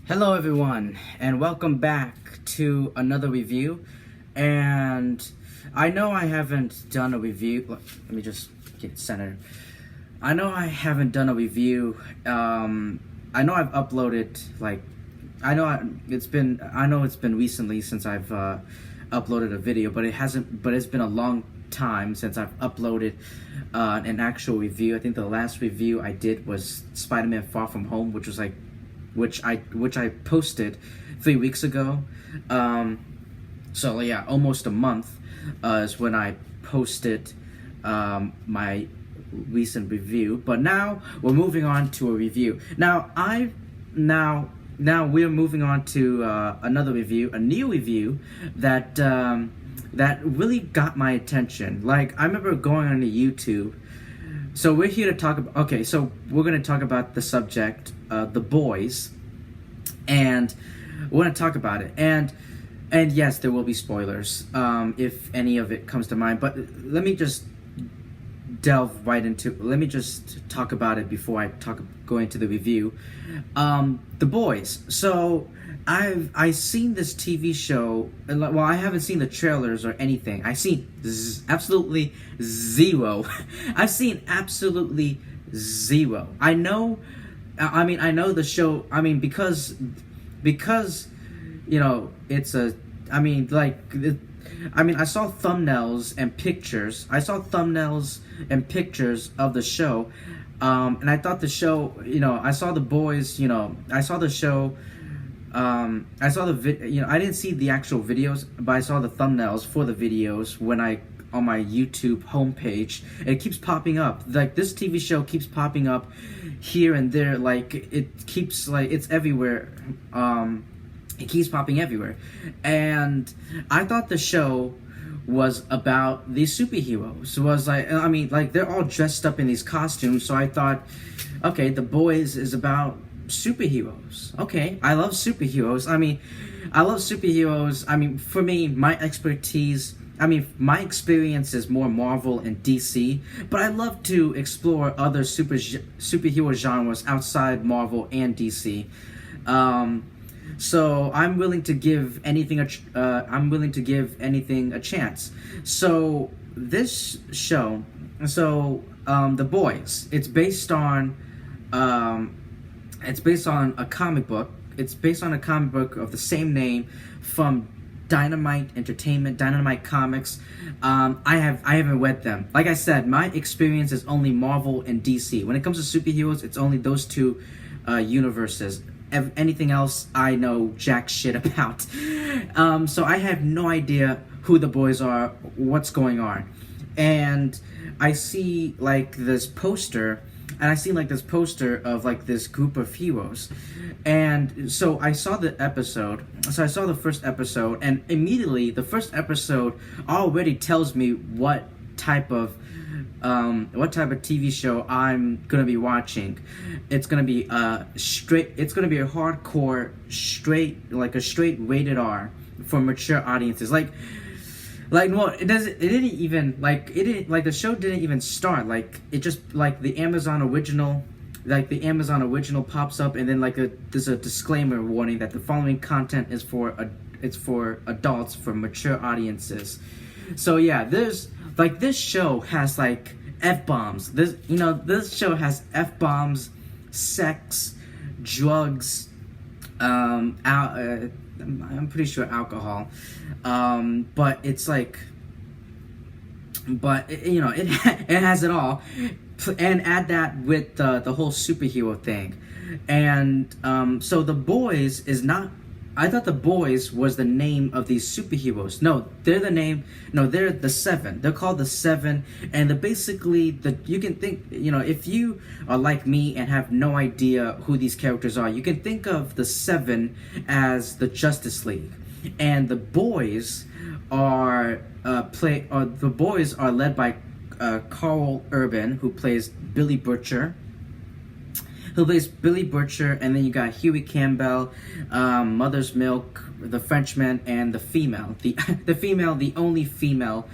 Hello everyone, and welcome back to another review. And I know I haven't done a review. Let me just get it centered. I know I haven't done a review. I know I've uploaded it's been recently since I've uploaded a video, but it's been a long time since I've uploaded an actual review. I think the last review I did was Spider-Man Far From Home, which I posted 3 weeks ago. So yeah, almost a month is when I posted my recent review. But now we're moving on to a review. Now we're moving on to another review, a new review that really got my attention. Like, I remember going on to YouTube. So we're here to talk about, so we're going to talk about the subject, The Boys, and we're going to talk about it. And yes, there will be spoilers, if any of it comes to mind, but let me just talk about it before I go into the review. The Boys. So I've seen this TV show. Well, I haven't seen the trailers or anything. I've seen absolutely zero. I've seen absolutely zero. I know the show. I mean, because you know, it's a. I saw thumbnails and pictures. I saw thumbnails and pictures of the show, and I thought the show. You know, I saw The Boys. You know, I saw the show. I saw I didn't see the actual videos, but I saw the thumbnails for the videos on my YouTube homepage. It keeps popping up. Like, this TV show keeps popping up here and there. Like, it's everywhere. It keeps popping everywhere. And I thought the show was about these superheroes. They're all dressed up in these costumes. So I thought, okay, The Boys is about superheroes. Okay, I love superheroes. For me, my experience is more Marvel and DC, but I love to explore other superhero genres outside Marvel and DC. So I'm willing to give anything a chance. So this show, The Boys, it's based on a comic book. It's based on a comic book of the same name from Dynamite Entertainment, Dynamite Comics. I haven't read them. Like I said, my experience is only Marvel and DC. When it comes to superheroes, it's only those two universes. Anything else, I know jack shit about. So I have no idea who the boys are, what's going on. And I see this poster of this group of heroes. And so I saw the first episode, and immediately the first episode already tells me what type of TV show I'm gonna be watching. It's gonna be a hardcore, straight rated R for mature audiences. The show didn't even start. The Amazon original pops up, and then there's a disclaimer warning that the following content is for adults, for mature audiences. So yeah, this show has F-bombs. This show has F-bombs, sex, drugs, I'm pretty sure alcohol, but it's it has it all. And add that with the whole superhero thing. And so The Boys is not. I thought The Boys was the name of these superheroes. No, they're the Seven. They're called the Seven, and you can think, if you are like me and have no idea who these characters are, you can think of the Seven as the Justice League, and the Boys are led by Carl Urban, who plays Billy Butcher. And then you got Hughie Campbell, Mother's Milk, the Frenchman, and the female, the only female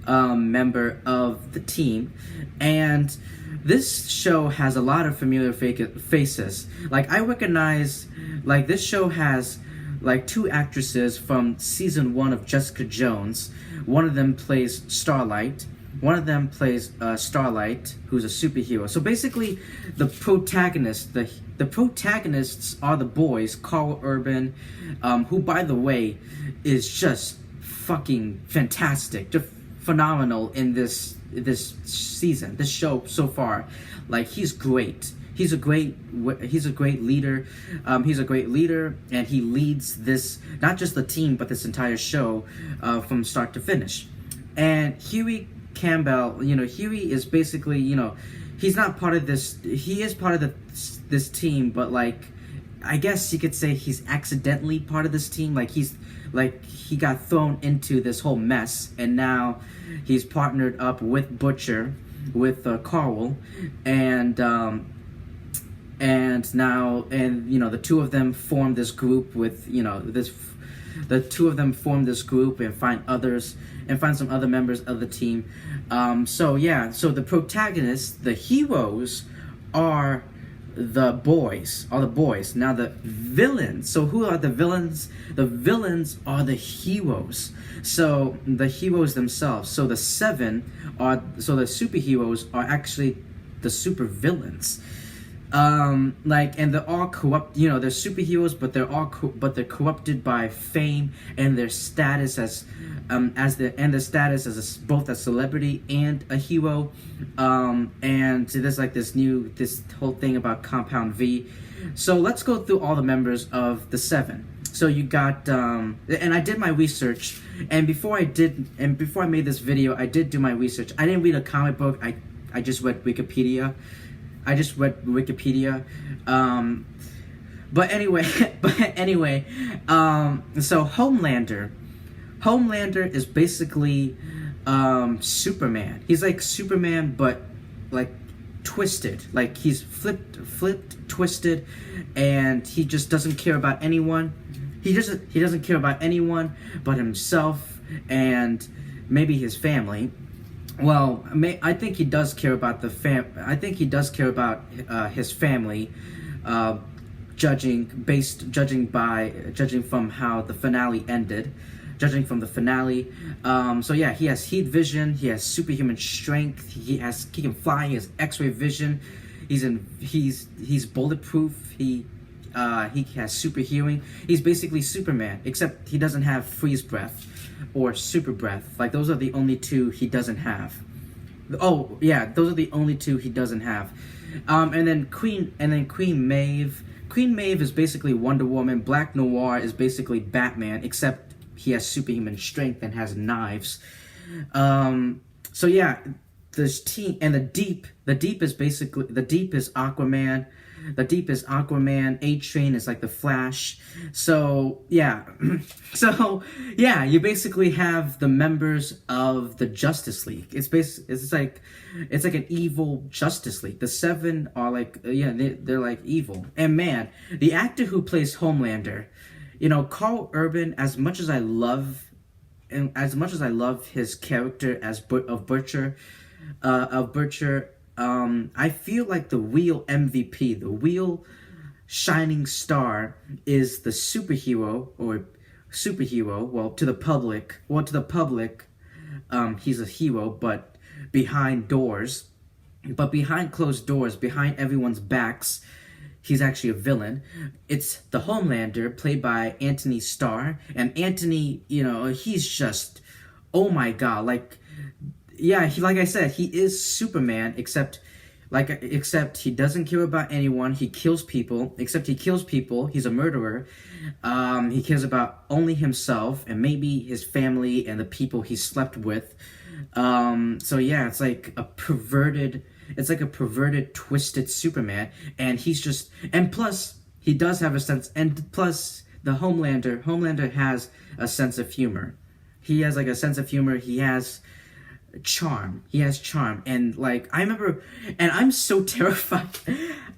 member of the team. And this show has a lot of familiar faces. I recognize Like this show has like two actresses from season 1 of Jessica Jones. One of them plays Starlight. One of them plays Starlight, who's a superhero. So basically, the protagonists are the boys, Carl Urban, who, by the way, is just fucking fantastic, just phenomenal in this season, this show so far. Like he's great. He's a great leader. He's a great leader, and he leads this, not just the team, but this entire show from start to finish. And Hughie Campbell, Hughie is basically, he's not part of this. He is part of this team, but like, I guess you could say he's accidentally part of this team. Like he got thrown into this whole mess, and now he's partnered up with Butcher, with Carl, and the two of them form this group with the two of them form this group and find some other members of the team. So the protagonists, the heroes, are the boys. Now the villains. So who are the villains? The villains are the heroes. So the heroes themselves. So the superheroes are actually the super villains. And they're all corrupt. They're superheroes, but they're corrupted by fame and their status as both a celebrity and a hero. And there's like this whole thing about Compound V. So let's go through all the members of the 7. So you got, and I did my research, and before I made this video, I did do my research. I didn't read a comic book. I just read Wikipedia. But anyway, so Homelander is basically Superman. He's like Superman, but like twisted. Like he's flipped, twisted, and he just doesn't care about anyone. He doesn't care about anyone but himself and maybe his family. Well, I think he does care about I think he does care about his family, judging from how the finale ended, judging from the finale. He has heat vision. He has superhuman strength. He can fly. He has X-ray vision. He's bulletproof. He has super hearing. He's basically Superman, except he doesn't have freeze breath or super breath. Like those are the only two he doesn't have. Oh yeah, those are the only two he doesn't have. And then Queen Maeve. Queen Maeve is basically Wonder Woman. Black Noir is basically Batman, except he has superhuman strength and has knives. This team and the Deep is Aquaman. The Deep is Aquaman. A-Train is like the Flash. So yeah, you basically have the members of the Justice League. It's like an evil Justice League. The 7 are like they're like evil. And man, the actor who plays Homelander, Carl Urban, as much as I love his character of Butcher. I feel like the real MVP, the real shining star, is the superhero. Well, to the public, he's a hero, but behind closed doors, behind everyone's backs, he's actually a villain. It's the Homelander, played by Anthony Starr, and Anthony, he's just, oh my god, like. Yeah, like I said, he is Superman, except he doesn't care about anyone. He kills people, He's a murderer. He cares about only himself and maybe his family and the people he slept with. It's like a perverted, twisted Superman. And plus, he does have a sense, and plus, the Homelander has a sense of humor. He has like a sense of humor. He has charm, and like I remember, and I'm so terrified.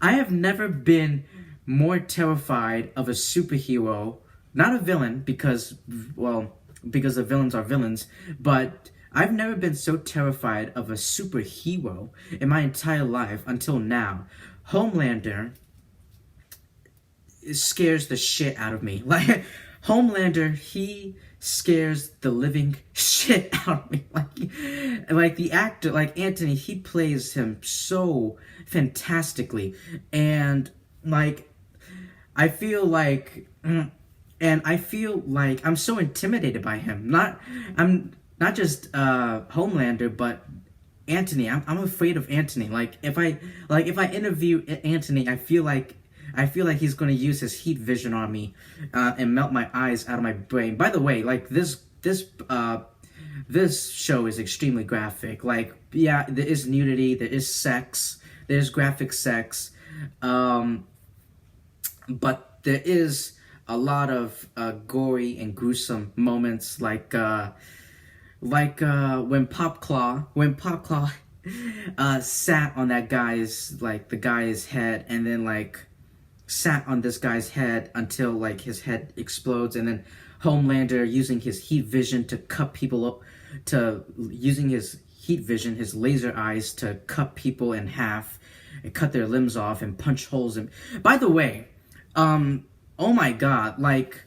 I have never been more terrified of a superhero, not a villain, because the villains are villains, but I've never been so terrified of a superhero in my entire life until now. Homelander, scares the shit out of me. Like Homelander, he scares the living shit out of me. Like the actor, like Anthony, he plays him so fantastically, and like I feel like, and I feel like I'm so intimidated by him. I'm not just Homelander, but Anthony. I'm afraid of Anthony. Like if I interview Anthony, I feel like he's going to use his heat vision on me and melt my eyes out of my brain. By the way, like this show is extremely graphic. Like, yeah, there is nudity, there is sex, there's graphic sex, but there is a lot of gory and gruesome moments, like when Popclaw sat on that guy's, like, the guy's head, and then like sat on this guy's head until like his head explodes, and then Homelander using his heat vision to cut people up, using his heat vision, his laser eyes, to cut people in half and cut their limbs off and punch holes in. By the way, oh my god, like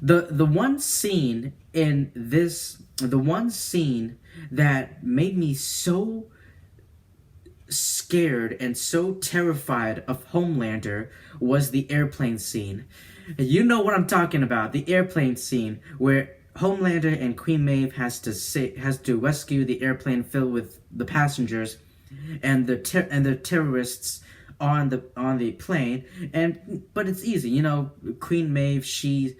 the one scene in this, the one scene that made me so scared and so terrified of Homelander was the airplane scene. You know what I'm talking about, the airplane scene where Homelander and Queen Maeve has to rescue the airplane filled with the passengers and the terrorists on the plane, but it's easy, you know. Queen Maeve, she's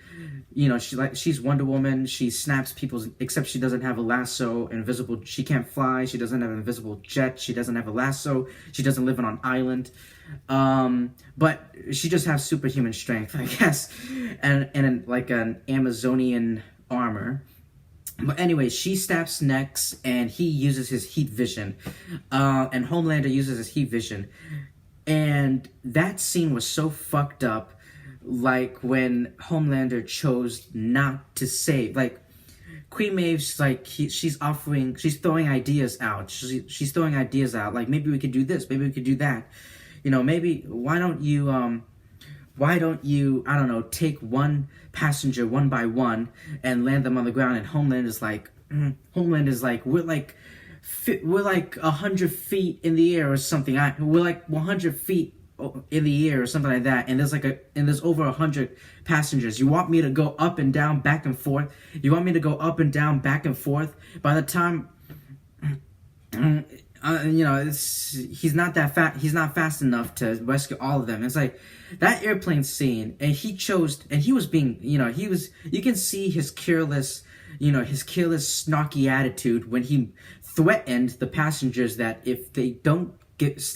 Wonder Woman. She snaps people's, except she doesn't have a lasso, invisible. She can't fly. She doesn't have an invisible jet. She doesn't have a lasso. She doesn't live on an island. But she just has superhuman strength, I guess, and like an Amazonian armor. But anyway, she stabs necks, and he uses his heat vision, and Homelander uses his heat vision. And that scene was so fucked up, like when Homelander chose not to save, like Queen Maeve's like she's throwing ideas out. She's throwing ideas out, like maybe we could do this, maybe we could do that. You know, maybe why don't you I don't know, take one passenger one by one and land them on the ground. And Homeland is like we're like 100 feet in the air or something. We're like 100 feet in the air or something like that. And there's over 100 passengers. You want me to go up and down, back and forth? You want me to go up and down, back and forth? By the time, he's not that fast. He's not fast enough to rescue all of them. It's like that airplane scene, and he was being, you can see his careless, snarky attitude when he threatened the passengers that if they don't if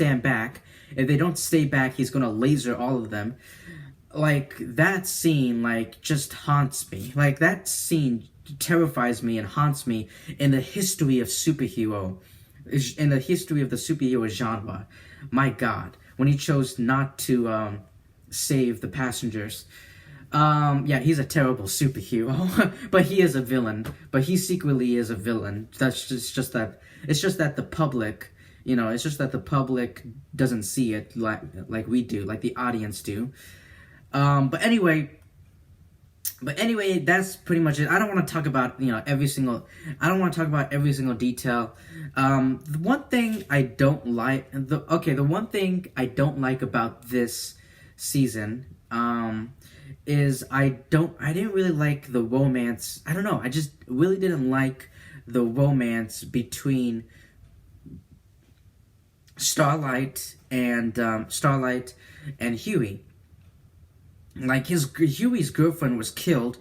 they don't stay back, he's gonna laser all of them. Like that scene, like just haunts me. Like that scene terrifies me and haunts me in the history of superhero, in the history of the superhero genre. My God, when he chose not to save the passengers. Yeah, he's a terrible superhero, but he is a villain. But he secretly is a villain. It's just that the public, it's just that the public doesn't see it like we do, like the audience do. But anyway, that's pretty much it. I don't want to talk about every single detail. The one thing I don't like, the one thing I don't like about this season, is I didn't really like the romance. I don't know. I just really didn't like the romance between Starlight and Hughie. Like Hughie's girlfriend was killed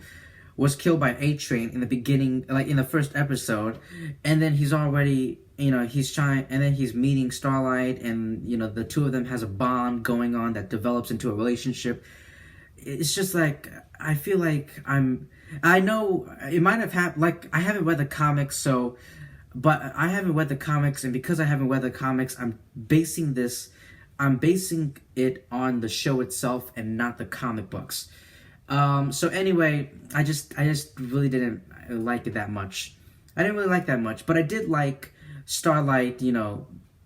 by A-Train in the beginning, like in the first episode, and then he's already, and then he's meeting Starlight, and the two of them has a bond going on that develops into a relationship. It's just like, I feel like I know it might have happened, like I haven't read the comics, and because I haven't read the comics, I'm basing it on the show itself and not the comic books. So anyway, I just really didn't like it that much. I didn't really like that much, but I did like Starlight,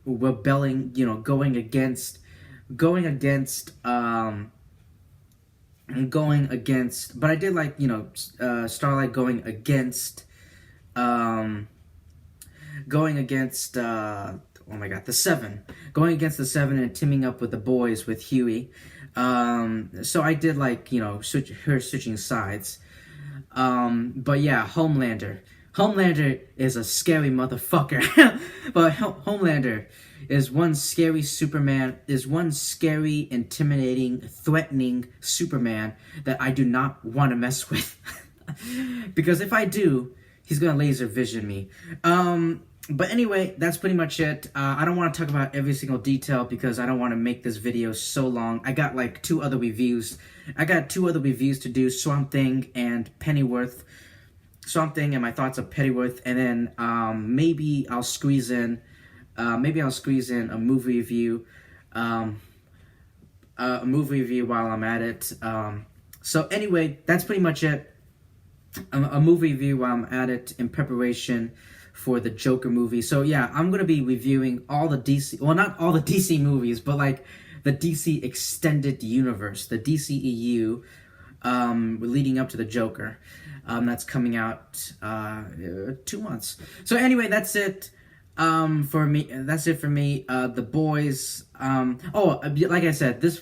rebelling, going against going against, but I did like, Starlight going against, oh my god, the Seven, going against the Seven and teaming up with the boys with Hughie. So I did like, switching sides. But yeah, Homelander. Homelander is a scary motherfucker. But Homelander is one scary Superman, is one scary, intimidating, threatening Superman that I do not want to mess with. Because if I do, he's gonna laser vision me. But anyway, that's pretty much it. I don't want to talk about every single detail because I don't want to make this video so long. I got like two other reviews. I got two other reviews to do, Swamp Thing and Pennyworth. Swamp Thing and my thoughts of Pennyworth, and then maybe I'll squeeze in a movie review, while I'm at it. So anyway, that's pretty much it. A movie review while I'm at it in preparation for the Joker movie. So yeah, I'm gonna be reviewing all the DC, well, not all the DC movies, but like the DC extended universe, the DCEU, leading up to the Joker. That's coming out 2 months. So anyway, that's it for me. That's it for me. The Boys. Like I said, this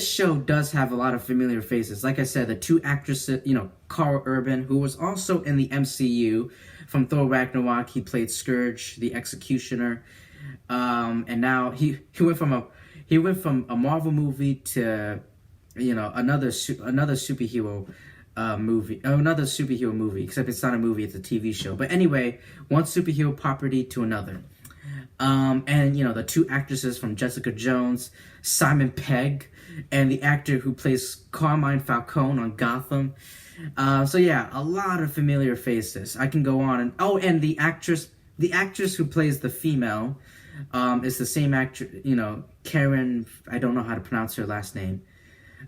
show does have a lot of familiar faces. Like I said, the two actresses, Carl Urban, who was also in the MCU from Thor Ragnarok. He played Scourge, the Executioner, and now he went from a Marvel movie to another superhero movie, except it's not a movie, it's a TV show. But anyway, one superhero property to another. And the two actresses from Jessica Jones, Simon Pegg, and the actor who plays Carmine Falcone on Gotham. So yeah, a lot of familiar faces. I can go on and the actress who plays the female is the same actress, Karen, I don't know how to pronounce her last name.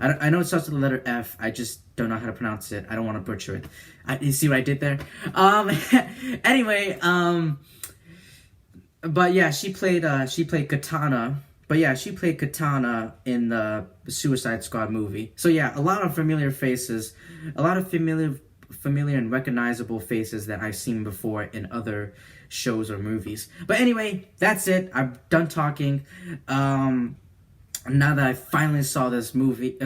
I know it starts with the letter F. I just don't know how to pronounce it. I don't want to butcher it. You see what I did there? Anyway, but yeah, she played Katana. But yeah, she played Katana in the Suicide Squad movie. So yeah, a lot of familiar faces, a lot of familiar and recognizable faces that I've seen before in other shows or movies. But anyway, that's it. I'm done talking. Now that I finally saw this movie,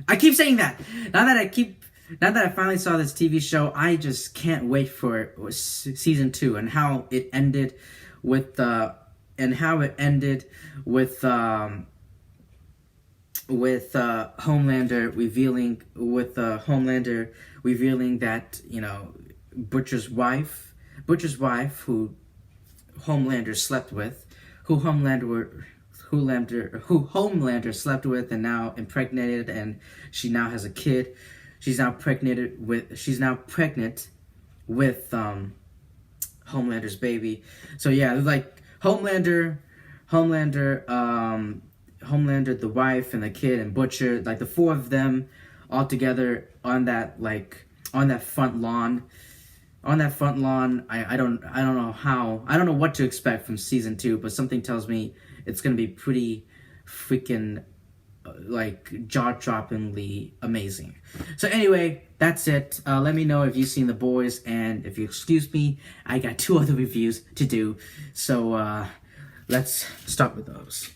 I keep saying that. Now that I finally saw this TV show, I just can't wait for season 2 and how it ended with Homelander revealing that Butcher's wife, who Homelander slept with, who Homelander slept with and now impregnated, and she now has a kid. She's now pregnant with Homelander's baby. So yeah, like Homelander, the wife and the kid and Butcher, like the four of them all together on that front lawn. I don't know what to expect from season 2, but something tells me it's gonna be pretty freaking jaw-droppingly amazing. So anyway, that's it. Let me know if you've seen The Boys, and if you excuse me, I got 2 other reviews to do. So let's start with those.